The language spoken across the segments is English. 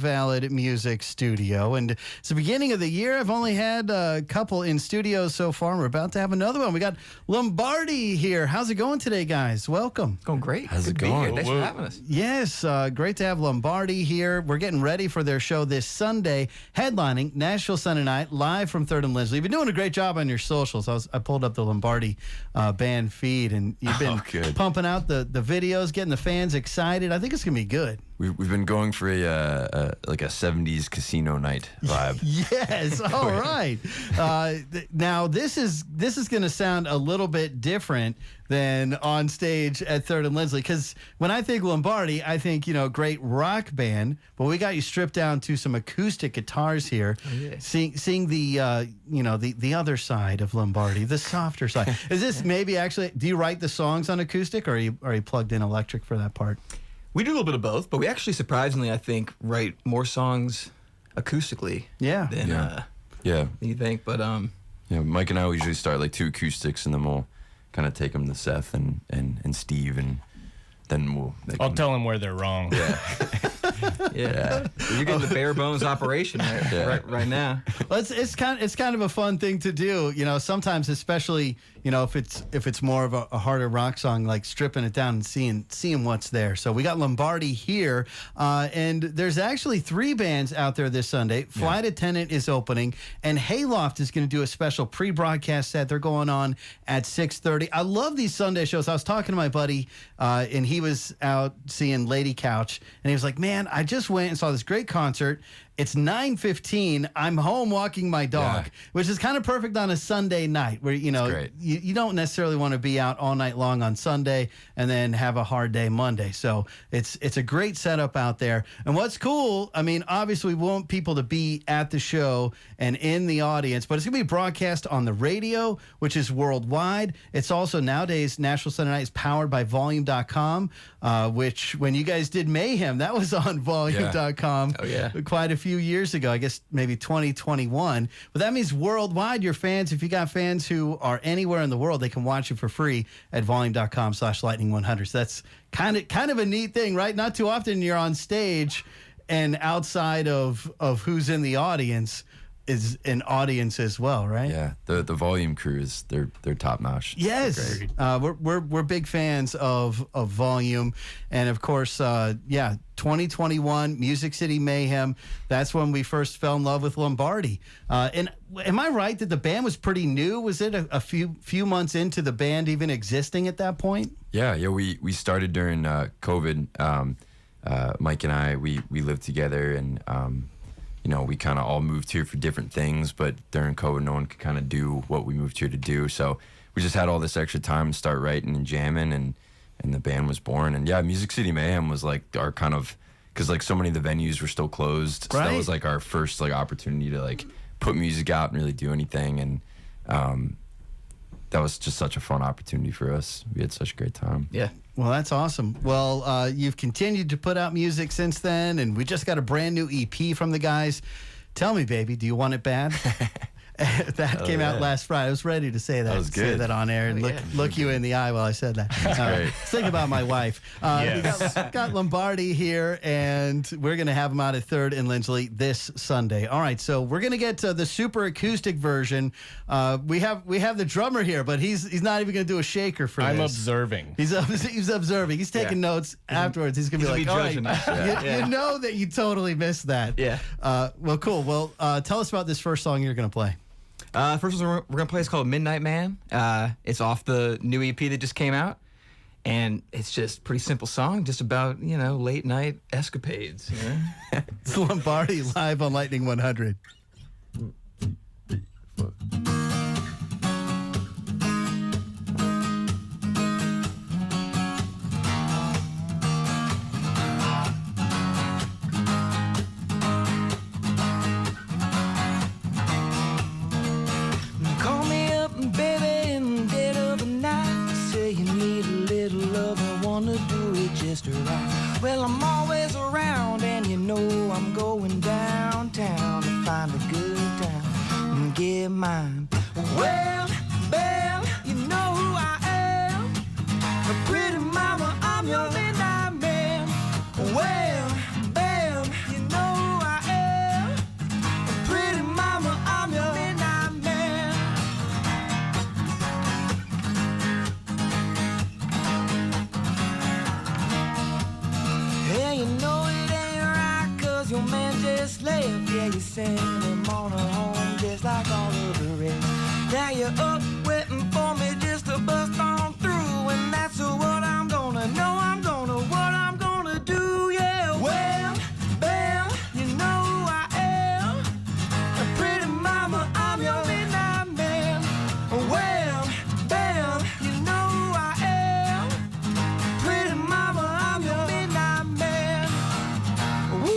Valid Music Studio. And it's the beginning of the year. I've only had a couple in studio so far. We're about to have another one. We got Lombardy here. How's it going today, guys? Welcome. Going great. How's Good it to be going? here. Thanks for having us. Yes, great to have Lombardy here. We're getting ready for their show this Sunday, headlining Nashville Sunday night, live from 3rd and Lindsley. You've been doing a great job on your socials. I pulled up the Lombardy band feed, and you've been pumping out the videos, getting the fans excited. I think it's going to be good. We've been going for a 70s casino night vibe. Yes. All right. Now this is going to sound a little bit different than on stage at 3rd and Lindsley, because when I think Lombardy, I think great rock band, but we got you stripped down to some acoustic guitars here. Oh, yeah. Seeing the the other side of Lombardy, the softer side. Is this maybe actually? Do you write the songs on acoustic, or are you plugged in electric for that part? We do a little bit of both, but we actually surprisingly, I think, write more songs acoustically. Yeah. Than you think. But Mike and I will usually start like 2 acoustics, and then we'll kind of take them to Seth and Steve, and then I'll tell them where they're wrong. yeah. You're getting the bare bones operation right now. Well, it's kind of a fun thing to do. Sometimes, especially if it's more of a harder rock song, like stripping it down and seeing what's there. So we got Lombardy here, and there's actually 3 bands out there this Sunday. Flight Attendant is opening, and Hayloft is going to do a special pre-broadcast set. They're going on at 6:30. I love these Sunday shows. I was talking to my buddy, and he was out seeing Lady Couch, and he was like, "Man, I just went and saw this great concert. It's 9:15. I'm home walking my dog," which is kind of perfect on a Sunday night where, you don't necessarily want to be out all night long on Sunday and then have a hard day Monday. So it's a great setup out there. And what's cool, I mean, obviously we want people to be at the show and in the audience, but it's going to be broadcast on the radio, which is worldwide. It's also nowadays, Nashville Sunday Night is powered by Volume.com, which when you guys did Mayhem, that was on Volume.com quite a few years ago, I guess maybe 2021. But that means worldwide, your fans, if you got fans who are anywhere in the world, they can watch you for free at volume.com/lightning100. So that's kind of a neat thing, right? Not too often you're on stage and outside of who's in the audience is an audience as well, right? Yeah, the Volume crew is they're top notch. Yes, we're big fans of Volume, and of course, 2021 Music City Mayhem. That's when we first fell in love with Lombardy. And am I right that the band was pretty new? Was it a few months into the band even existing at that point? Yeah. We started during COVID. Mike and I we lived together, and we kind of all moved here for different things, but during COVID, no one could kind of do what we moved here to do. So we just had all this extra time to start writing and jamming, and the band was born. And Music City Mayhem was like our kind of, because like so many of the venues were still closed. So that was like our first like opportunity to like put music out and really do anything. And that was just such a fun opportunity for us. We had such a great time. Yeah. Well, that's awesome. Well, you've continued to put out music since then, and we just got a brand new EP from the guys. Tell me, baby, do you want it bad? That came out last Friday. I was ready to say that. That was good. Say that on air and look you in the eye while I said that. That's great. Think about my wife. Yes. We got Lombardy here, and we're going to have him out at 3rd and Lindsley this Sunday. All right, so we're going to get to the super acoustic version. We have the drummer here, but he's not even going to do a shaker for this. I'm observing. He's observing. He's taking notes afterwards. He's going to be like, all right, you know that you totally missed that. Yeah. Well, cool. Well, tell us about this first song you're going to play. First one we're going to play is called Midnight Man. It's off the new EP that just came out. And it's just a pretty simple song, just about, late night escapades. It's Lombardy live on Lightning 100. Call me up, baby, in the dead of the night. Say you need a little love, I wanna do it just right. Well, I'm always around, and I'm going downtown to find a good time and get mine. Well, Belle, you know who I am. A pretty mama, I'm your midnight man. Well, Belle, you know who 'cause your man just left. Yeah, you sent him on home just like all of the rest. Now you're up waiting for me just to bust on through, and that's what I'm gonna know. What I'm gonna do, yeah. Well, bam, you know who I am. A pretty mama, I'm your midnight man. Well, bam, you know who I am. Pretty mama, I'm your midnight man. Woo,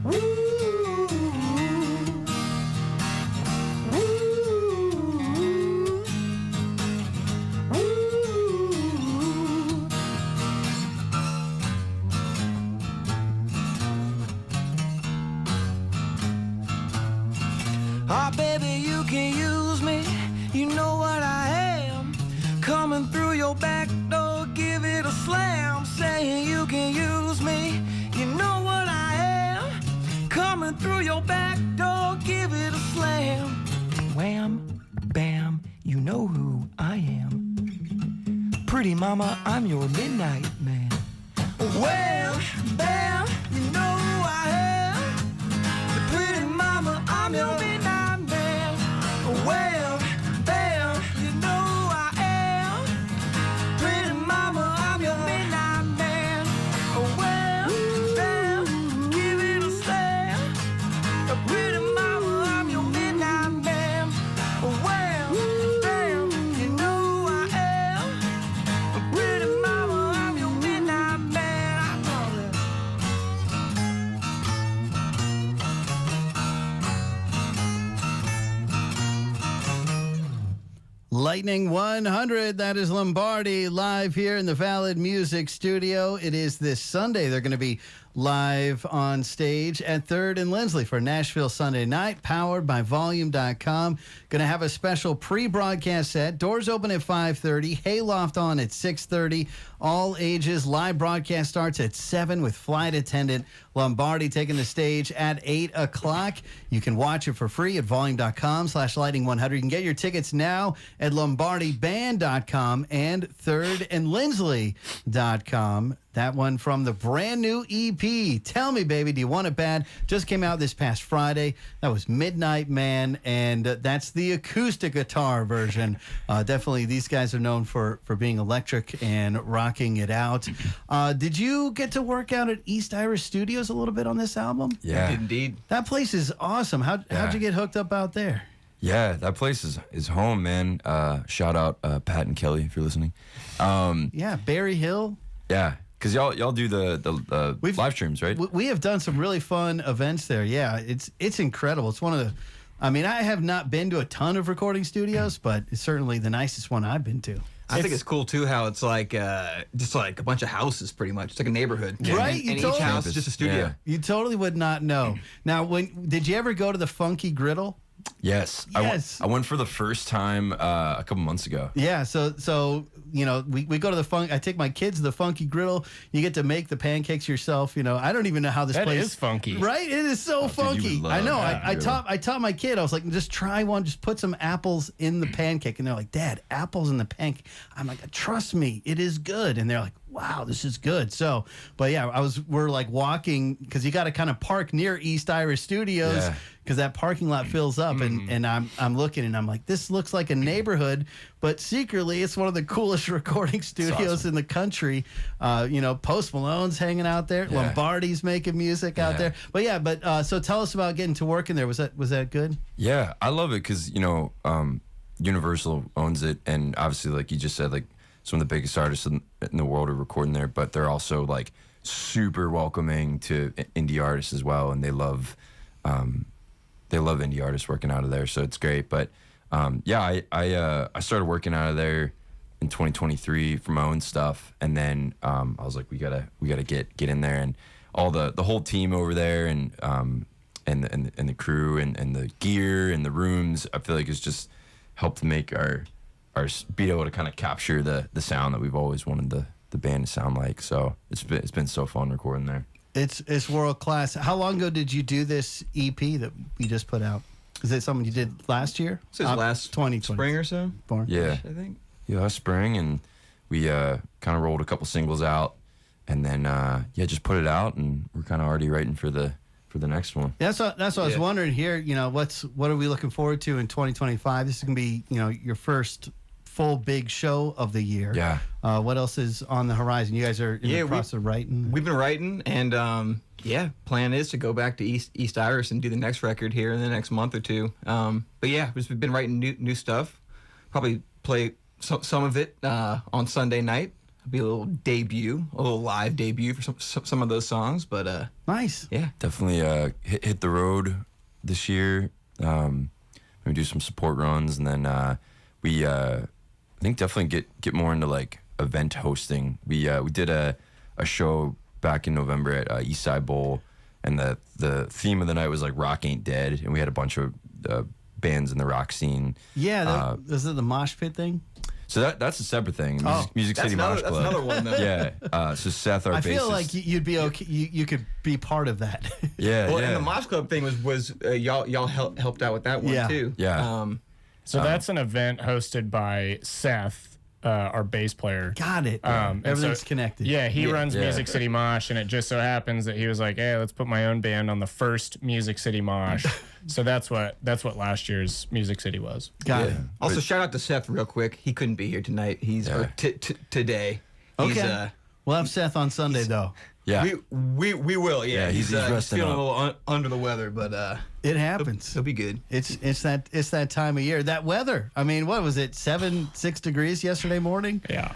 woo, oh, baby, you can use me. You know what I am. Coming through your back door, give it a slam. Saying you can use me. You know what I am. Coming through your back door, give it a slam. Wham, bam, you know who I am. Pretty mama, I'm your midnight man. Well, bam, you know who I am. Pretty mama, I'm your midnight man. Well, bam, you know who I am. Pretty mama, I'm your midnight man. Well, bam, give it a slam. Pretty mama, I'm your midnight man. Well, bam, you know who I am. Pretty mama, I'm your midnight man. I know that. Lightning 100, that is Lombardy live here in the Valid Music Studio. It is this Sunday. They're going to be live on stage at 3rd and Lindsley for Nashville Sunday night, powered by Volume.com. Going to have a special pre-broadcast set. Doors open at 5:30, Hayloft on at 6:30. All ages. Live broadcast starts at 7 with flight attendant Lombardy taking the stage at 8 o'clock. You can watch it for free at volume.com/lightning100. You can get your tickets now at lombardyband.com and 3rdandlindsley.com. That one from the brand new EP, Tell Me Baby, Do You Want It Bad? Just came out this past Friday. That was Midnight Man, and that's the acoustic guitar version. Definitely, these guys are known for being electric and rocking it out. Did you get to work out at East Irish Studios a little bit on this album? Yeah. Indeed. That place is awesome. How'd you get hooked up out there? Yeah, that place is home, man. Shout out Pat and Kelly if you're listening. Yeah, Berry Hill. Yeah, because y'all do the live streams, right? We have done some really fun events there. Yeah, it's incredible. It's one of the, I mean, I have not been to a ton of recording studios, but it's certainly the nicest one I've been to. I think it's cool too how it's like just like a bunch of houses pretty much. It's like a neighborhood. Right, And you each totally- house is just a studio. Yeah. You totally would not know. Now, did you ever go to the Funky Griddle? Yes. Yes. I went for the first time a couple months ago. Yeah, so you know, we go to the I take my kids to the Funky Griddle. You get to make the pancakes yourself. You know, I don't even know how this That place is funky. right? It is so you funky. would I love know. that I griddle. taught my kid. I was like, just try one. Just put some apples in the pancake, and they're like, Dad, apples in the pancake. I'm like, trust me, it is good. And they're like, wow, this is good. So, but yeah, we're like walking because you got to kind of park near East Irish Studios. Yeah. Because that parking lot fills up, and I'm looking and I'm like, this looks like a neighborhood, but secretly it's one of the coolest recording studios awesome. in the country. You know, Post Malone's hanging out there, Yeah. Lombardy's making music out there. But so tell us about getting to work in there. Was that good? Yeah, I love it because Universal owns it, and obviously, like you just said, like some of the biggest artists in the world are recording there. But they're also like super welcoming to indie artists as well, and they love indie artists working out of there. So it's great. But I started working out of there in 2023 for my own stuff, and then I was like, we gotta get in there, and all the whole team over there, and the crew and the gear and the rooms. I feel like it's just helped make our be able to kind of capture the sound that we've always wanted the band to sound like. So it's been so fun recording there. It's world class. How long ago did you do this EP that you just put out? Is it something you did last year? This is last 2020 spring or so. Yeah. I think. Yeah, last spring, and we kind of rolled a couple singles out, and then yeah, just put it out, and we're kind of already writing for the next one. That's what I was Yeah. wondering here. You know, what are we looking forward to in 2025? This is gonna be, you know, your first full big show of the year. Yeah. What else is on the horizon? You guys are in the process of writing. We've been writing, and yeah, plan is to go back to East Iris and do the next record here in the next month or two. But yeah, we've been writing new stuff. Probably play some of it on Sunday night. It'll be a little live debut for some of those songs. But Nice. yeah, Definitely hit the road this year. We do some support runs, and then we I think definitely get more into like event hosting. We did a show back in November at Eastside Bowl, and the theme of the night was like Rock Ain't Dead, and we had a bunch of bands in the rock scene. Yeah, is it the mosh pit thing? So that's a separate thing. Music that's City another, Mosh that's Club. another one though. Yeah. So Seth, our I bassist. feel like you'd be okay. You could be part of that. Yeah, Well, yeah. and the Mosh Club thing was y'all helped out with that one Yeah. too. Yeah. So that's an event hosted by Seth, our bass player. Got it. And Everything's so- connected. Yeah, he runs Yeah. Music City Mosh, and it just so happens that he was like, "Hey, let's put my own band on the first Music City Mosh." So that's what last year's Music City was. Got Yeah. it. Also, shout out to Seth real quick. He couldn't be here tonight. He's or today. He's, Okay. We'll have Seth on Sunday though. Yeah. we will. Yeah, Yeah, he's resting feeling up. a little under the weather, but It happens. he'll be good. It's that time of year. That weather. I mean, what was it? 6 degrees yesterday morning. Yeah,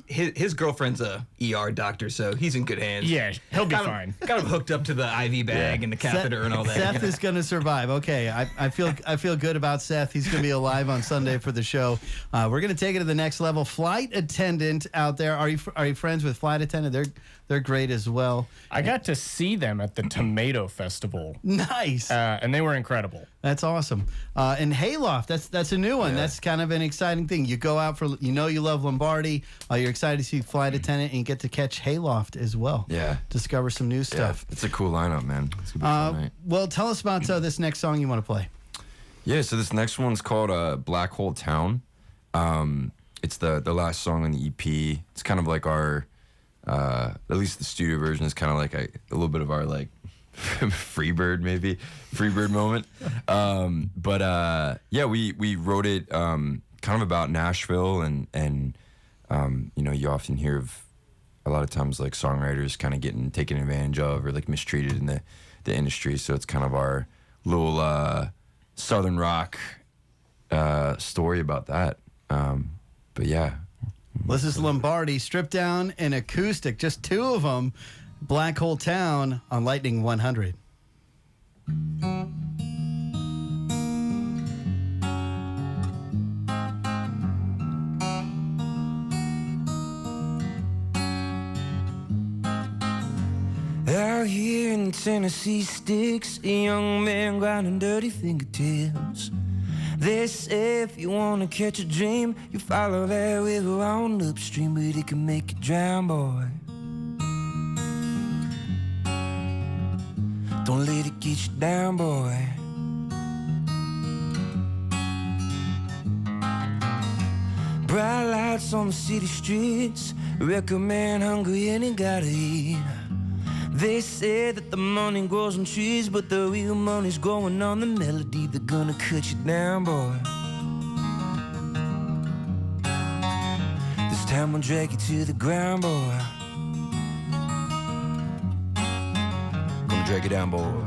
His girlfriend's a ER doctor, so he's in good hands. yeah, he'll be Got fine. him hooked up to the IV bag and the catheter and all that. Seth is going to survive. Okay, I feel good about Seth. He's going to be alive on Sunday for the show. We're going to take it to the next level. Flight attendant out there. Are you friends with Flight Attendant? They're great as well. I got to see them at the Tomato Festival, Nice. and they were incredible. That's awesome. And Hayloft, that's a new one. That's kind of an exciting thing. You go out for, you love Lombardy. You're excited to see Flight Attendant and you get to catch Hayloft as well. Yeah. Discover some new Yeah, stuff. it's a cool lineup, man. It's gonna be a fun night. Well, tell us about this next song you want to play. Yeah, so this next one's called Black Hole Town. It's the last song on the EP. It's kind of like our, at least the studio version is kind of like a little bit of our like Freebird moment. Yeah, we wrote it kind of about Nashville, and you often hear of a lot of times like songwriters kind of getting taken advantage of or like mistreated in the industry. So it's kind of our little Southern rock story about that. But yeah. This is Lombardy, stripped down and acoustic, just two of them. Black Hole Town on Lightning 100. Out here in Tennessee sticks a young man grinding dirty fingertips. They say if you wanna catch a dream, you follow that river on upstream, but it can make you drown, boy. Don't let it get you down, boy. Bright lights on the city streets, record man hungry and he gotta eat. They say that the money grows on trees, but the real money's growing on the melody. They're gonna cut you down, boy. This time we'll drag you to the ground, boy. Gonna drag you down, boy.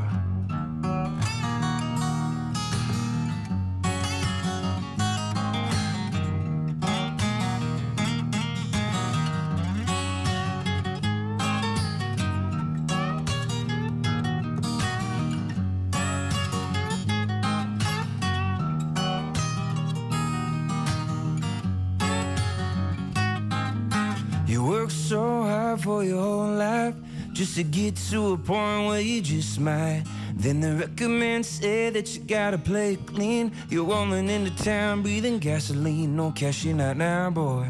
You work so hard for your whole life just to get to a point where you just might. Then the record man said that you gotta play it clean. You're rolling into town, breathing gasoline. No cashing out now, boy.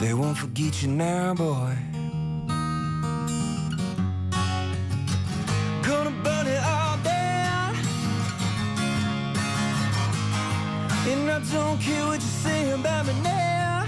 They won't forget you now, boy. Gonna burn it all down, and I don't care what you say about me now.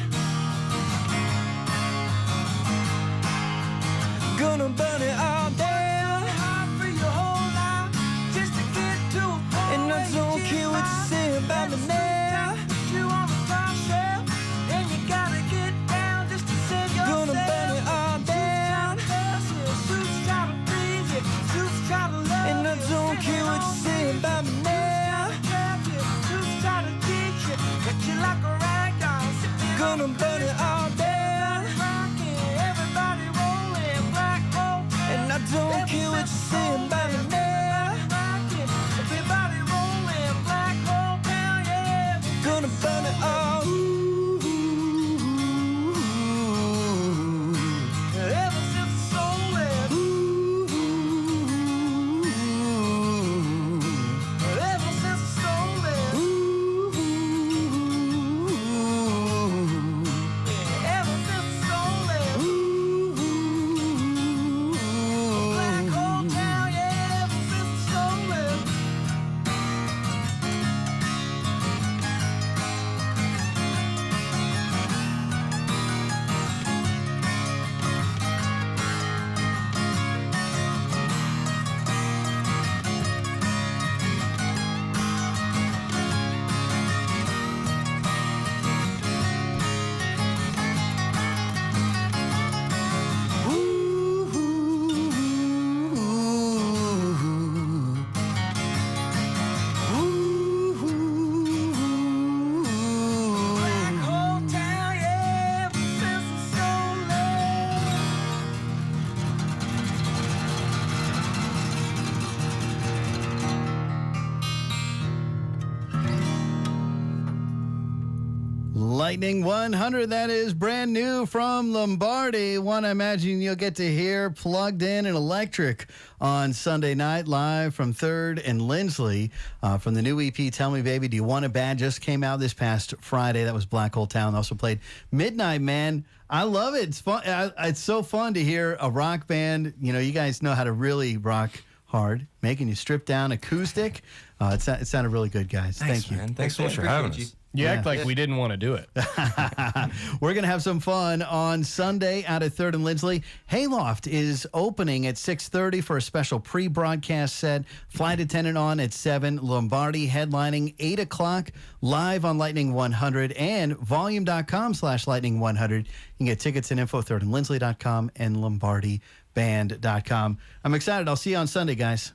Lightning 100. That is brand new from Lombardy. One I imagine you'll get to hear plugged in and electric on Sunday night live from 3rd and Lindsley from the new EP, Tell Me Baby, Do You Want It Bad? Just came out this past Friday. That was Black Hole Town. Also played Midnight Man. I love it. It's fun. It's so fun to hear a rock band. You know, you guys know how to really rock hard, making you strip down acoustic. It sounded really good, guys. Thank you. Man. Thanks so much for having us. You act like we didn't want to do it. We're going to have some fun on Sunday out at 3rd and Lindsley. Hayloft is opening at 6:30 for a special pre-broadcast set. Flight attendant on at 7. Lombardy headlining 8 o'clock live on Lightning 100 and volume.com/Lightning100. You can get tickets and info 3rdandlindsley.com and lombardyband.com. I'm excited. I'll see you on Sunday, guys.